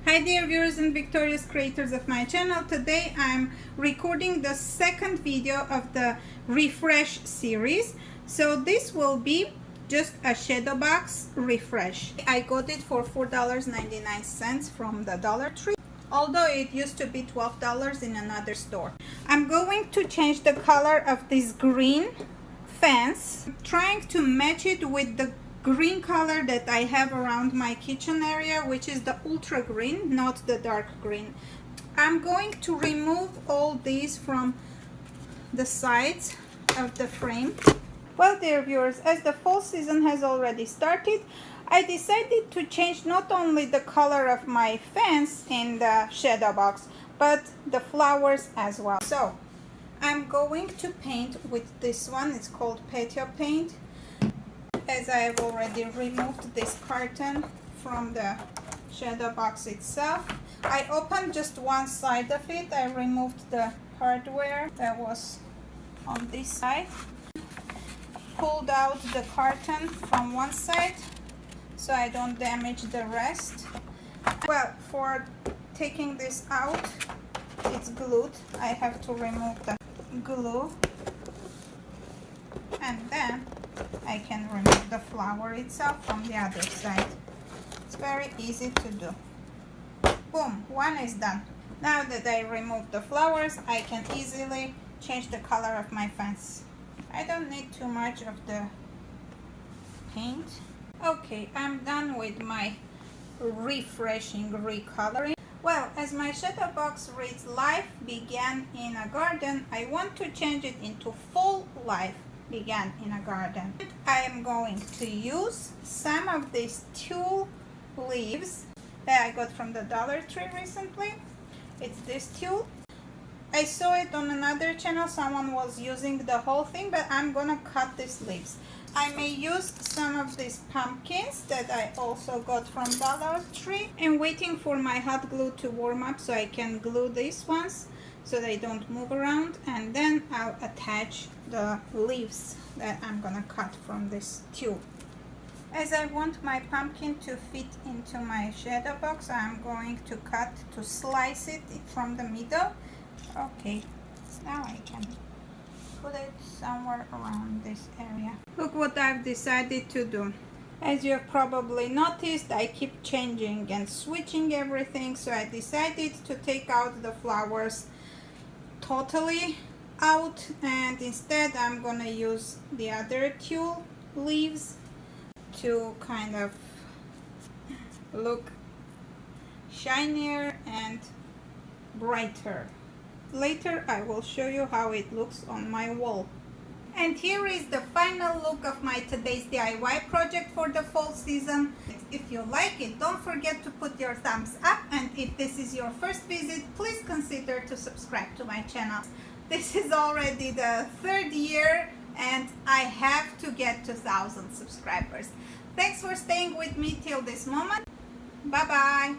Hi dear viewers and victorious creators of my channel. Today I'm recording the second video of the refresh series. So this will be just a shadow box refresh. I got it for $4.99 from the Dollar Tree, although it used to be $12 in another store. I'm going to change the color of this green fence, trying to match it with the green color that I have around my kitchen area, which is the ultra green, not the dark green. I'm going to remove all these from the sides of the frame. Well, dear viewers, as the fall season has already started, I decided to change not only the color of my fence in the shadow box, but the flowers as well. So I'm going to paint with this one. It's called patio paint. As I have already removed this carton from the shadow box itself, I opened just one side of it. I removed the hardware that was on this side, pulled out the carton from one side so I don't damage the rest. Well, for taking this out, it's glued. I have to remove the glue, and then I can remove the flower itself from the other side. It's very easy to do. Boom, one is done. Now that I removed the flowers, I can easily change the color of my fence. I don't need too much of the paint. Okay, I'm done with my refreshing recoloring. Well, as my shadow box reads life began in a garden, I want to change it into full life began in a garden. I am going to use some of these tulle leaves that I got from the Dollar Tree recently. It's this tulle. I saw it on another channel, someone was using the whole thing, but I'm gonna cut these leaves. I may use some of these pumpkins that I also got from Dollar Tree. I'm waiting for my hot glue to warm up so I can glue these ones so they don't move around, and then I'll attach the leaves that I'm gonna cut from this tube. As I want my pumpkin to fit into my shadow box, I'm going to slice it from the middle. Okay, now I can put it somewhere around this area. Look what I've decided to do. As you have probably noticed, I keep changing and switching everything, so I decided to take out the flowers totally out, and instead I'm gonna use the other tulle leaves to kind of look shinier and brighter. Later I will show you how it looks on my wall. And here is the final look of my today's DIY project for the fall season. If you like it, don't forget to put your thumbs up, and if this is your first visit, please consider to subscribe to my channel. This is already the third year and I have to get to 1,000 subscribers. Thanks for staying with me till this moment. Bye bye.